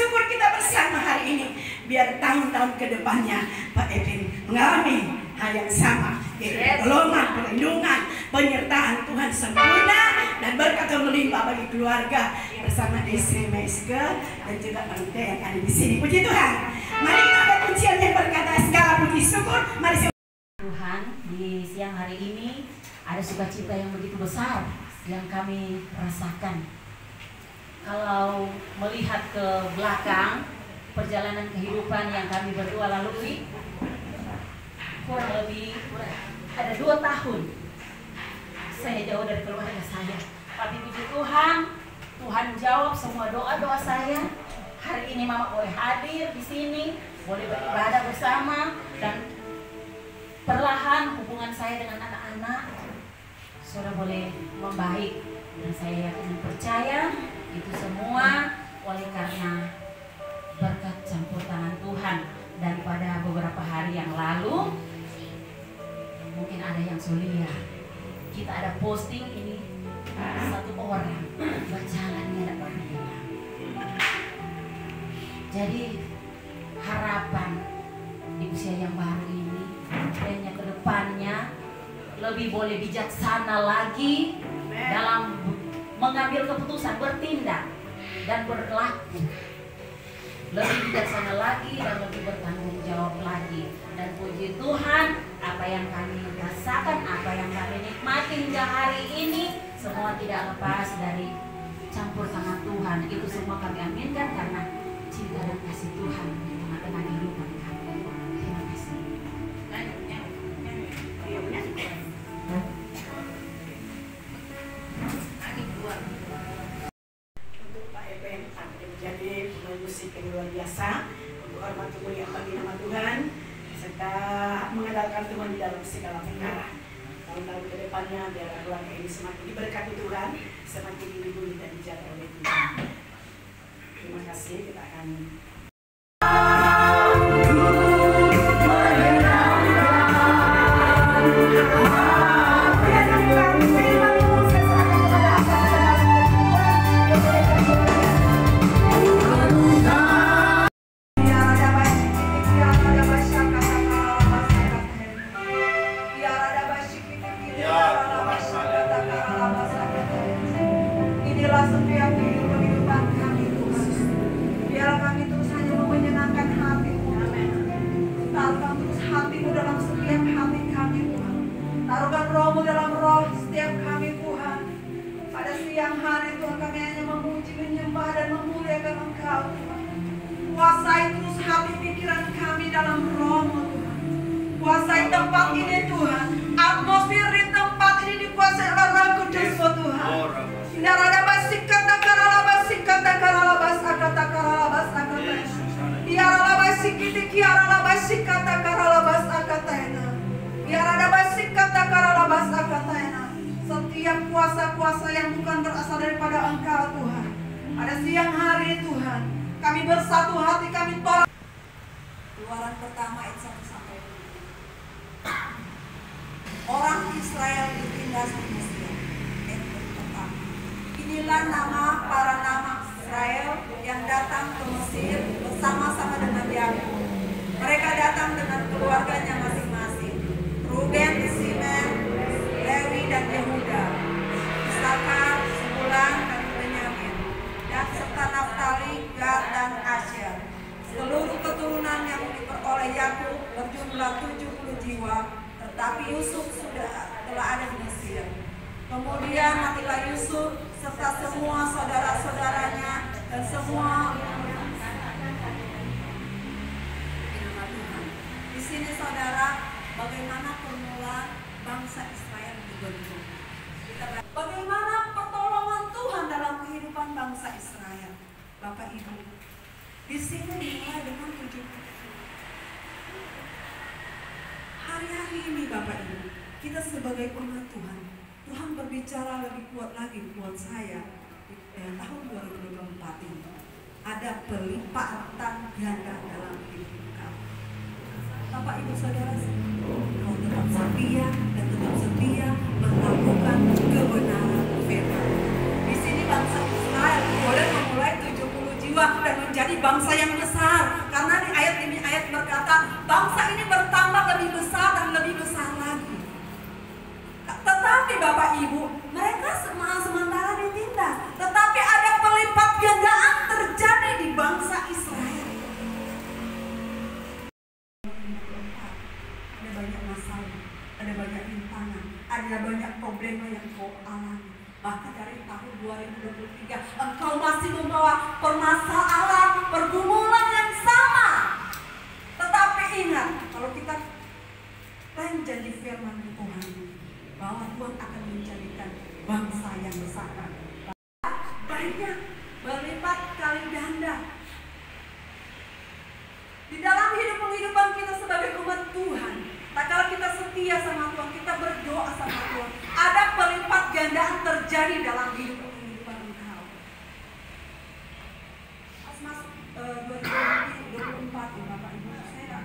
syukur kita bersama hari ini. Biar tahun-tahun ke depannya Pak Edwin mengalami hal yang sama, yaitu pertolongan, perlindungan, penyertaan Tuhan sempurna dan berkat yang melimpah bagi keluarga bersama istri Maiske dan juga panitia yang ada di sini. Puji Tuhan. Mari kita ada pujian yang berkata segala puji syukur. Mari Tuhan, di siang hari ini ada sukacita yang begitu besar yang kami rasakan. Kalau melihat ke belakang perjalanan kehidupan yang kami berdua lalui, kurang lebih ada 2 tahun saya jauh dari keluarga saya. Tapi puji Tuhan, Tuhan jawab semua doa-doa saya. Hari ini Mama boleh hadir di sini, boleh beribadah bersama, dan perlahan hubungan saya dengan anak-anak sudah boleh membaik. Dan saya yakin percaya itu semua oleh karena berkat campur tangan Tuhan. Dan pada beberapa hari yang lalu, mungkin ada yang sulia, kita ada posting ini, satu orang berjalannya ada orang hilang. Jadi harapan di usia yang baru ini, kiranya ke depannya lebih boleh bijaksana lagi dalam mengambil keputusan, bertindak dan berlaku. Lebih bijaksana lagi dan lebih bertanggung jawab lagi. Dan puji Tuhan, apa yang kami rasakan, apa yang kami nikmati hingga hari ini, semua tidak lepas dari campur tangan Tuhan. Itu semua kami aminkan karena cinta dan kasih Tuhan di tengah-tengah kehidupan kami. Terima kasih. untuk Pak Eben menjadi pemain musik yang luar biasa, untuk hormat kemuliaan bagi nama Tuhan, serta mengandalkan Tuhan di dalam segala perkara. Tahun-tahun ke depannya biar keluarga ini semakin diberkati Tuhan, semakin dilindungi dan dijaga oleh Tuhan. Terima kasih, kita akan inilah setiap kehidupan kami Tuhan. Biarlah kami terus hanya mau menyenangkan hati-Mu. Taruhkan terus hati-Mu dalam setiap hati kami Tuhan. Taruhkan Roh-Mu dalam roh setiap kami Tuhan. Pada siang hari Tuhan kami hanya memuji, menyembah dan memuliakan Engkau Tuhan. Kuasai terus hati pikiran kami dalam Roh-Mu Tuhan. Kuasai tempat ini Tuhan. Atmosfer di tempat ini dikuasai oleh Roh Kudus-Mu Tuhan. Setiap kuasa-kuasa yang bukan berasal daripada Engkau Tuhan, pada siang hari Tuhan, kami bersatu hati, kami tolak. Keluaran pertama ayat 1 sampai 2. Orang Israel ditindas di Mesir. Inilah nama para nama Israel yang datang ke Mesir bersama-sama dengan Yakub. Mereka datang dengan keluarganya masing-masing. Ruben, Simeon, Lewi dan Yehuda, Isakar, Zebulun dan Benyamin, dan serta Naftali, Gad dan Asher. Seluruh keturunan yang diperoleh Yakub berjumlah 70 jiwa, tetapi Yusuf telah ada di Mesir. Kemudian matilah Yusuf serta semua saudara-saudaranya dan semua di sini saudara, bagaimana permulaan bangsa Israel dibentuk. Bagaimana pertolongan Tuhan dalam kehidupan bangsa Israel, Bapak Ibu. Di sini dimulai dengan 70. Hari-hari ini Bapak Ibu, kita sebagai umat Tuhan, Tuhan berbicara lebih kuat lagi buat saya di tahun 2024 ini. Ada pelipatan ganda dalam hidup kamu. Bapak Ibu Saudara, kau tetap setia dan tetap setia melakukan kebenaran firman. Di sini bangsa Israel boleh memulai 70 jiwa dan menjadi bangsa yang besar. Karena di ayat ini ayat berkata, bangsa ini bertambah lebih besar dan lebih besar lagi. Tetapi Bapak Ibu, mereka sementara ditindas. Tetapi ada pelipat gandaan terjadi di bangsa Israel. Ada banyak masalah, ada banyak rintangan, ada banyak problema yang kau alami. Bahkan dari tahun 2023 engkau masih membawa permasalahan, pergumulan yang sama. Tetapi ingat, kalau kita janji firman Tuhan, bahwa Tuhan akan menjadikan bangsa yang besar. Banyak, berlipat kali ganda. Di dalam kehidupan kita sebagai umat Tuhan, tak kala kita setia sama Tuhan, kita berdoa sama Tuhan, ada pelipat gandaan terjadi dalam kehidupan engkau. Pas masuk 2024 Bapak Ibu, saya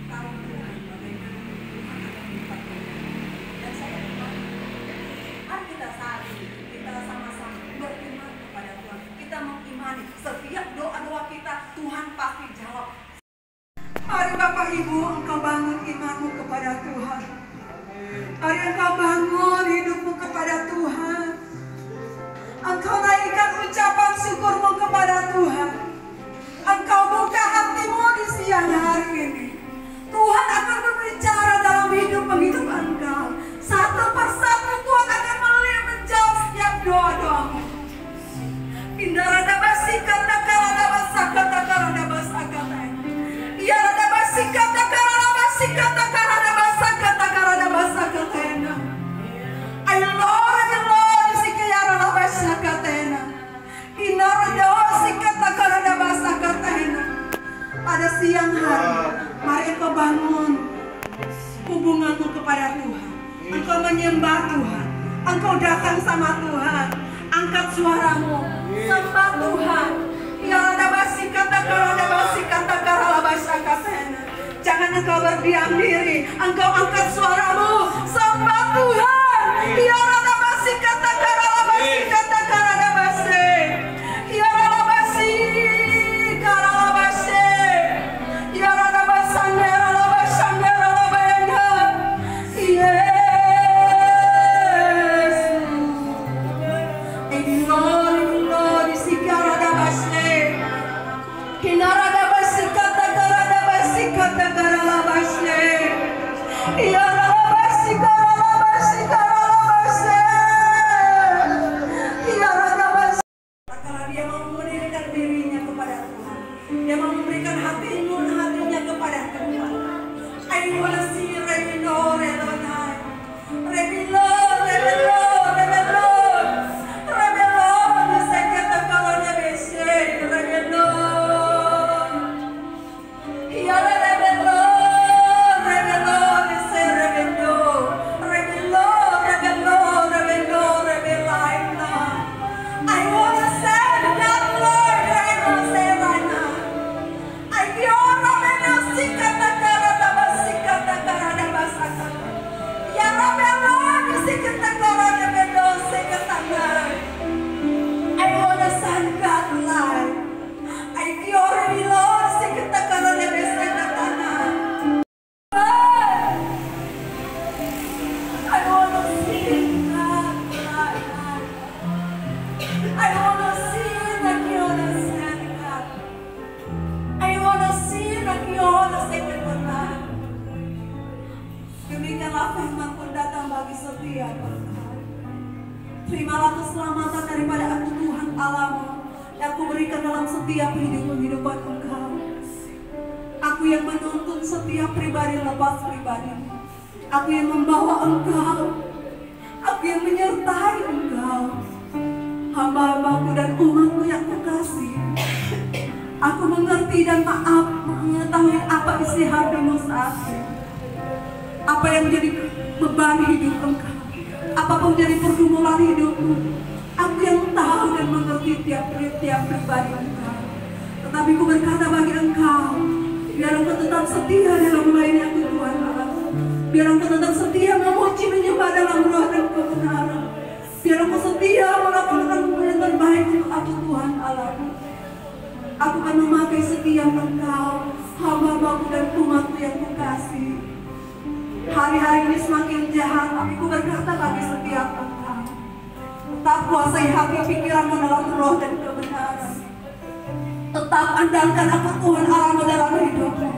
tahu Tuhan bagaimana Tuhan akan melipat gandaan. Dan saya mari kita saat ini, kita sama-sama beriman kepada Tuhan. Kita mengimani setiap doa-doa kita Tuhan pasti jawab. Mari Bapak Ibu, engkau bangun imanmu kepada Tuhan. Mari engkau bangun hidupmu kepada Tuhan. Engkau naikkan ucapan syukurmu kepada Tuhan. Engkau buka hatimu di siang hari ini. Tuhan akan berbicara dalam kehidupan engkau. Satu persatu Tuhan akan menjawab setiap doa-doamu. Pindarada basika takarada basakata karada basakata. Ya rada basikata karada basikata karada basakata karada basakata. Ay Lord, sikaya rada basakata. Inarada basikata karada basakata. Pada siang hari, mari engkau bangun hubunganmu kepada Tuhan. Engkau menyembah Tuhan. Engkau datang sama Tuhan. Angkat suaramu, sembah Tuhan. Ya rada basikata karada basikata karada basakata. Jangan engkau berdiam diri. Engkau angkat suaramu, sembah Tuhan. Ya rada basikata karada basikata karada basi. Ya rada basi karada basi. Ya rada basandera la basandera la bayanda. Yes. Lord, sikarada basi. Kinarada basikata karada basikata karada basi. Ya rada basi karada basi karada basi. Ya rada basi. Karena dia mau memberikan dirinya kepada Tuhan. Dia mau memberikan hatinya kepada Tuhan. I wanna see Rebelo, Rebelai. Rebelo, Rebelo, Rebelo. Rebelo, disekata karada basi. Rebelo. Ya rebelo, rebelo, dise rebelo. Rebelo, rebelo, rebelo, rebelaina. I wanna say that Lord, I wanna say right now. I quiero rebelo, sikata karada basikata karada basakata. Ya rebelo, disekata karada rebelo, sikata karada. I wanna send God life. I quiero rebelo, sikata karada basakata. I wanna see God life. I wanna see like you wanna send God. I wanna see like you wanna send God. Demikianlah firman pun datang bagi setiap engkau. Terimalah keselamatan daripada aku Tuhan Allahmu yang aku berikan dalam setiap kehidupan engkau. Aku yang menuntun setiap pribadi lepas pribadi. Aku yang membawa engkau. Aku yang menyertai engkau. Hamba-hambaku dan umatku yang kukasih. Aku mengerti dan maaf mengetahui apa isi hatimu saat ini. Apa yang menjadi beban hidup engkau. Apapun jadi pergumulan hidupmu. Aku yang tahu dan mengerti tiap pribadi engkau. Tetapi ku berkata bagi engkau, biar engkau tetap setia dalam melayani aku Tuhan Allah. Biar engkau tetap setia memuji menyembah dalam roh dan kebenaran. Biar engkau setia melakukan yang terbaik untuk aku Tuhan Allah. Aku akan memakai setiap Engkau, hamba-hambaku dan umatku yang kukasih. Hari-hari ini semakin jahat, tapi ku berkata bagi setiap Engkau, tetap kuasai hati pikiranmu dalam roh dan kebenaran. Tetap andalkan aku Tuhan Allahmu dalam hidupmu.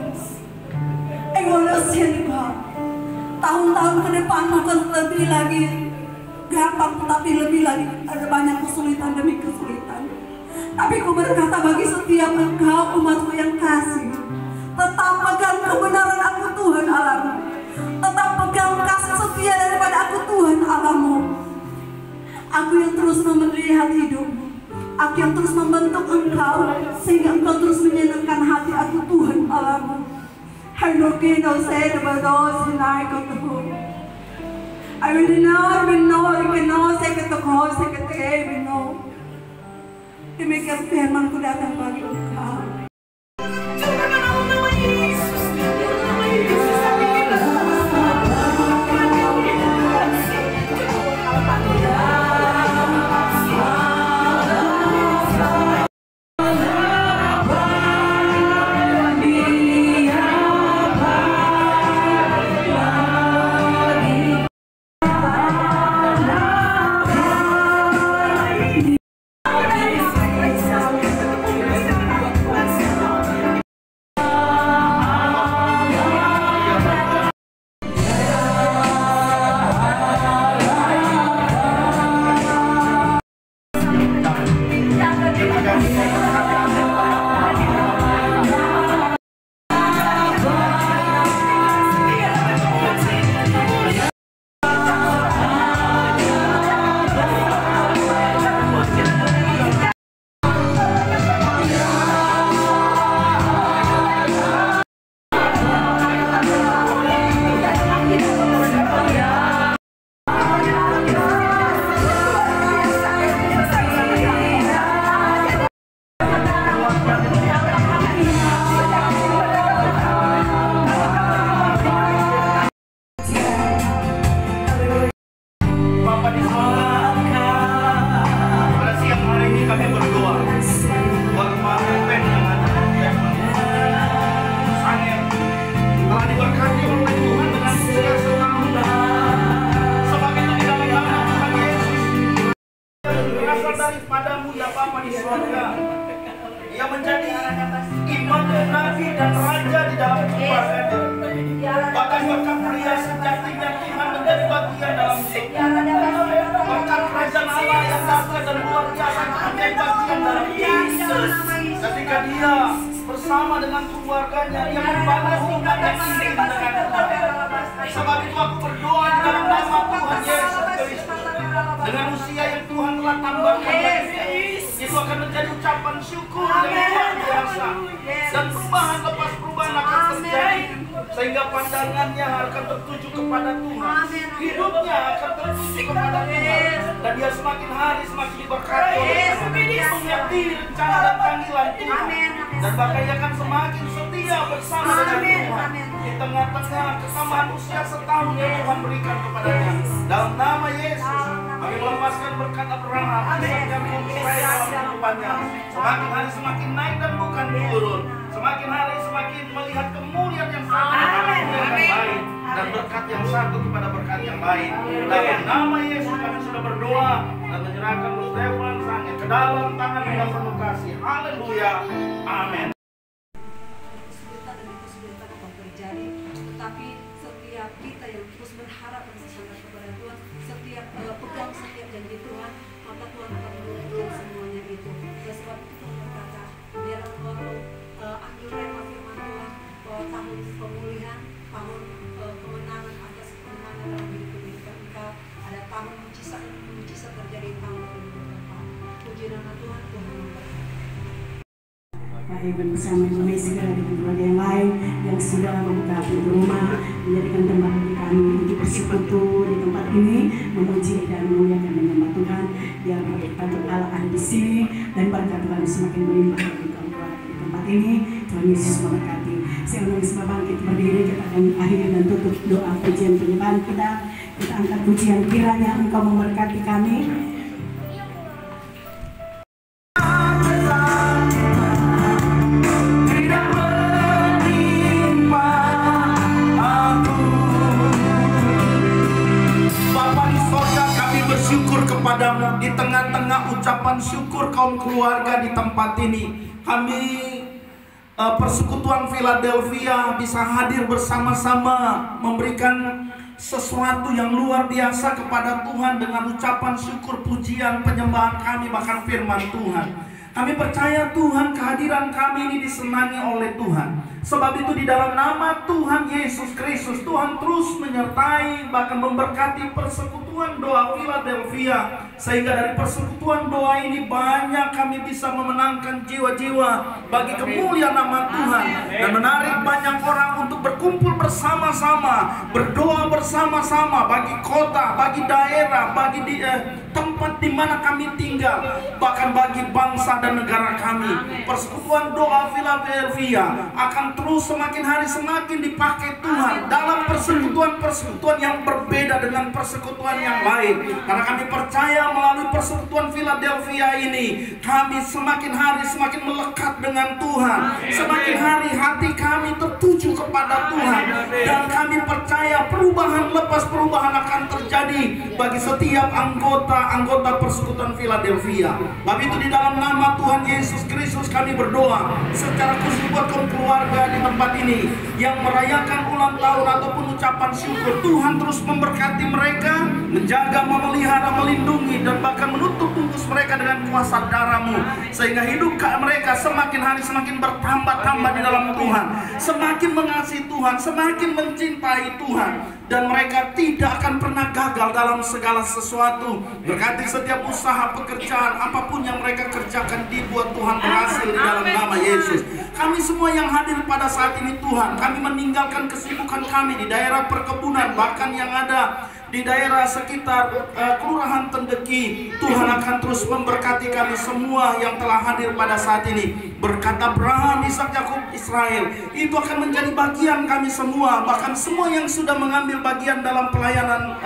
Tahun-tahun ke depan bukan lebih lagi gampang, tetapi lebih lagi ada banyak kesulitan demi kesulitan. Tapi ku berkata bagi setiap Engkau umatku yang kasih, tetap pegang kebenaran aku Tuhan Allahmu. Tetap pegang kasih setia daripada aku Tuhan Allahmu. Aku yang terus melihat hidupmu. Aku yang terus membentuk Engkau sehingga Engkau terus menyenangkan hati aku Tuhan Allahmu. I will say the words tonight of the whole. I will know, say the cause, say the game, know. Demikian firman-Ku datang bagi Engkau. Daripadamu ya Bapa di surga, yang menjadi imam dan nabi dan raja di dalam keluarganya. Bahkan berkat pria sejatinya Tuhan menjadi bagian dalam hidupnya. Bahkan kerajaan Allah yang dahsyat dan luar biasa menjadi bagian dalam hidupnya. Ketika dia bersama dengan keluarganya, dia membangun hubungan yang intim dengan Tuhan. Sebab itu aku berdoa di dalam nama Tuhan Yesus Kristus, dengan usia yang Tuhan telah tambahkan itu akan menjadi ucapan syukur yang luar biasa, dan perubahan lepas perubahan akan terjadi, sehingga pandangannya akan tertuju kepada Tuhan, hidupnya akan tertuju kepada Tuhan, dan dia semakin hari semakin diberkati oleh Tuhan, mengerti rencana dan panggilan Tuhan, dan bahkan ia akan semakin setia bersama dengan Tuhan di tengah-tengah kesamaan usia setahun yang Tuhan berikan kepadanya. Dalam nama Yesus kami melepaskan berkat Abraham yang memulai dalam kehidupannya. Semakin hari semakin naik dan bukan turun. Semakin hari semakin melihat kemuliaan yang satu kepada yang lain, dan berkat yang satu kepada berkat yang lain. Dalam nama Yesus kami sudah berdoa dan menyerahkan Stefan Sange ke dalam tangan yang penuh kasih. Haleluya. Amin. Kesulitan akan terjadi, tetapi setiap kita yang terus berharap dan bersandar kepada Tuhan, setiap pegang setiap janji Tuhan, maka Tuhan akan menunjukkan semuanya itu. Dan sebab itu Tuhan berkata, biar engkau ambil rema firman Tuhan bahwa tahun pemulihan, tahun kemenangan atas kemenangan dalam hidup engkau, ada tahun mujizat terjadi tahun depan. Puji nama Tuhan, Tuhan memberkati. Mari bersama Indonesia dan keluarga yang lain yang sudah membuka pintu rumah, menjadikan tempat bagi kami untuk bersekutu di tempat ini, memuji dan memuliakan nama Tuhan. Biar berkat Allah ada di sini dan berkat Tuhan semakin melimpah bagi keluarga di tempat ini. Tuhan Yesus memberkati. Saya undang semua bangkit berdiri, kita akan akhiri dan tutup doa pujian penyembahan kita. Kita angkat pujian, kiranya Engkau memberkati kami. di tempat ini. Kami Persekutuan Philadelphia bisa hadir bersama-sama memberikan sesuatu yang luar biasa kepada Tuhan dengan ucapan syukur, pujian, penyembahan kami, bahkan firman Tuhan. Kami percaya Tuhan, kehadiran kami ini disenangi oleh Tuhan. Sebab itu di dalam nama Tuhan Yesus Kristus, Tuhan terus menyertai bahkan memberkati persekutuan doa Philadelphia. Sehingga dari persekutuan doa ini banyak kami bisa memenangkan jiwa-jiwa bagi kemuliaan nama Tuhan. Dan menarik banyak orang untuk berkumpul bersama-sama, berdoa bersama-sama bagi kota, bagi daerah, bagi tempat di mana kami tinggal, bahkan bagi bangsa dan negara kami. Persekutuan doa Philadelphia akan terus semakin hari semakin dipakai Tuhan dalam persekutuan-persekutuan yang berbeda dengan persekutuan yang lain. Karena kami percaya melalui persekutuan Philadelphia ini, kami semakin hari semakin melekat dengan Tuhan. Semakin hari hati kami tertuju kepada Tuhan. Dan kami percaya perubahan lepas perubahan akan terjadi bagi setiap anggota persekutuan Philadelphia. Sebab itu di dalam nama Tuhan Yesus Kristus kami berdoa secara khusus buat kaum keluarga di tempat ini yang merayakan ulang tahun ataupun ucapan syukur. Tuhan terus memberkati mereka, menjaga, memelihara, melindungi, dan bahkan menutup bungkus mereka dengan kuasa darah-Mu, sehingga hidup mereka semakin hari semakin bertambah-tambah di dalam Tuhan, semakin mengasihi Tuhan, semakin mencintai Tuhan, dan mereka tidak akan pernah gagal dalam segala sesuatu. Berkati setiap usaha, pekerjaan, apapun yang mereka kerjakan dibuat Tuhan berhasil di dalam nama Yesus. Kami semua yang hadir pada saat ini Tuhan, kami meninggalkan kesibukan kami di daerah perkebunan, bahkan yang ada di daerah sekitar Kelurahan Tendeki. Tuhan akan terus memberkati kami semua yang telah hadir pada saat ini. Berkat Abraham, Ishak, Yakub, Israel, itu akan menjadi bagian kami semua. Bahkan semua yang sudah mengambil bagian dalam pelayanan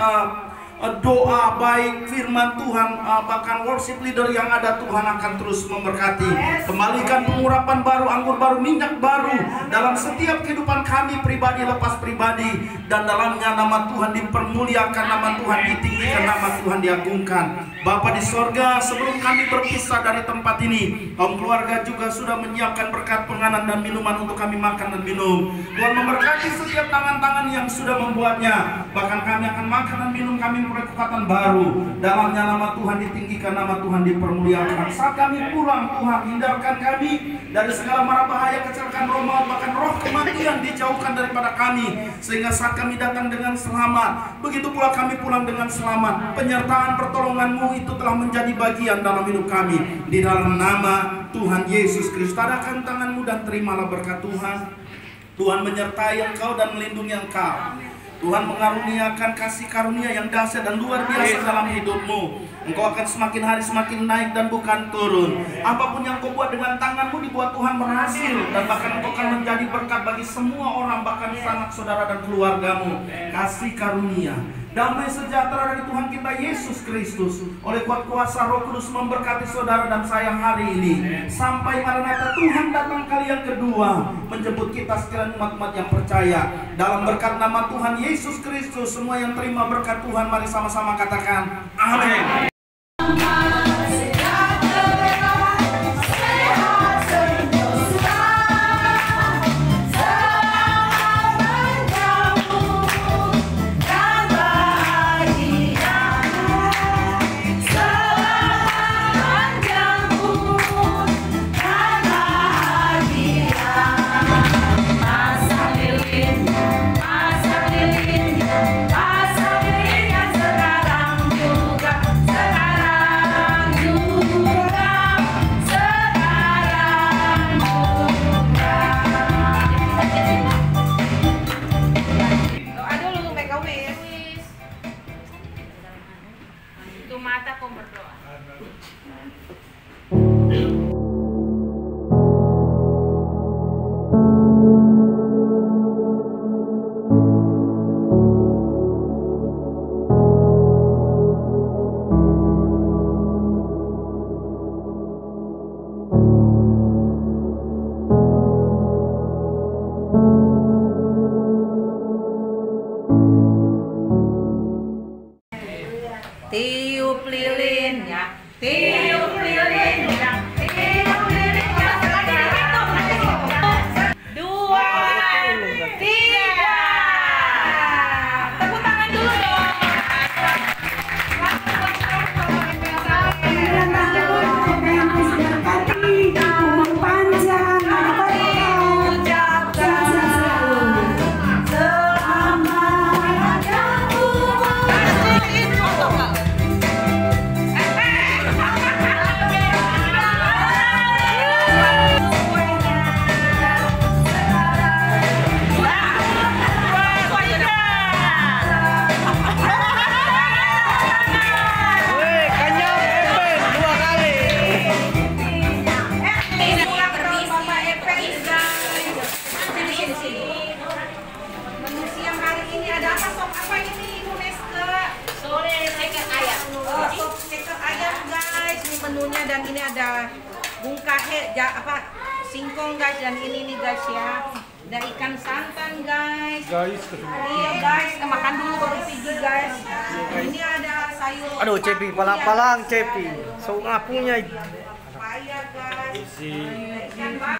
doa, baik firman Tuhan, bahkan worship leader yang ada, Tuhan akan terus memberkati. Kembalikan pengurapan baru, anggur baru, minyak baru dalam setiap kehidupan kami pribadi lepas pribadi, dan dalamnya nama Tuhan dipermuliakan, nama Tuhan ditinggikan, nama Tuhan diagungkan. Bapa di sorga, sebelum kami berpisah dari tempat ini, kaum keluarga juga sudah menyiapkan berkat penganan dan minuman untuk kami makan dan minum. Tuhan memberkati setiap tangan-tangan yang sudah membuatnya. Bahkan kami akan makan dan minum, kami kekuatan baru. Dalamnya nama Tuhan ditinggikan, nama Tuhan dipermuliakan. Saat kami pulang, Tuhan hindarkan kami dari segala mara bahaya, kecelakaan roh maut, bahkan roh kematian dijauhkan daripada kami, sehingga saat kami datang dengan selamat, begitu pula kami pulang dengan selamat. Penyertaan pertolongan-Mu itu telah menjadi bagian dalam hidup kami. Di dalam nama Tuhan Yesus Kristus, tadakan tangan-Mu dan terimalah berkat Tuhan. Tuhan menyertai engkau dan melindungi engkau. Tuhan mengaruniakan kasih karunia yang dahsyat dan luar biasa dalam hidupmu. Engkau akan semakin hari semakin naik dan bukan turun. Apapun yang kau buat dengan tanganmu dibuat Tuhan berhasil. Dan bahkan engkau akan menjadi berkat bagi semua orang, bahkan sanak saudara dan keluargamu. Kasih karunia, damai sejahtera dari Tuhan kita Yesus Kristus oleh kuat kuasa Roh Kudus memberkati saudara dan saya hari ini. Sampai Maranatha, Tuhan datang kali yang kedua menjemput kita sekalian umat-umat yang percaya. Dalam berkat nama Tuhan Yesus Kristus, semua yang terima berkat Tuhan, mari sama-sama katakan amin. Sekarang juga dan ini ada bungkahe, singkong guys, dan ini nih guys ya. Ada ikan santan guys. Iya guys, makan dulu baru pergi guys. Ini ada sayur. Aduh, Cepi, palang-palang Cepi. So ngapunya. Papaya guys. Ikan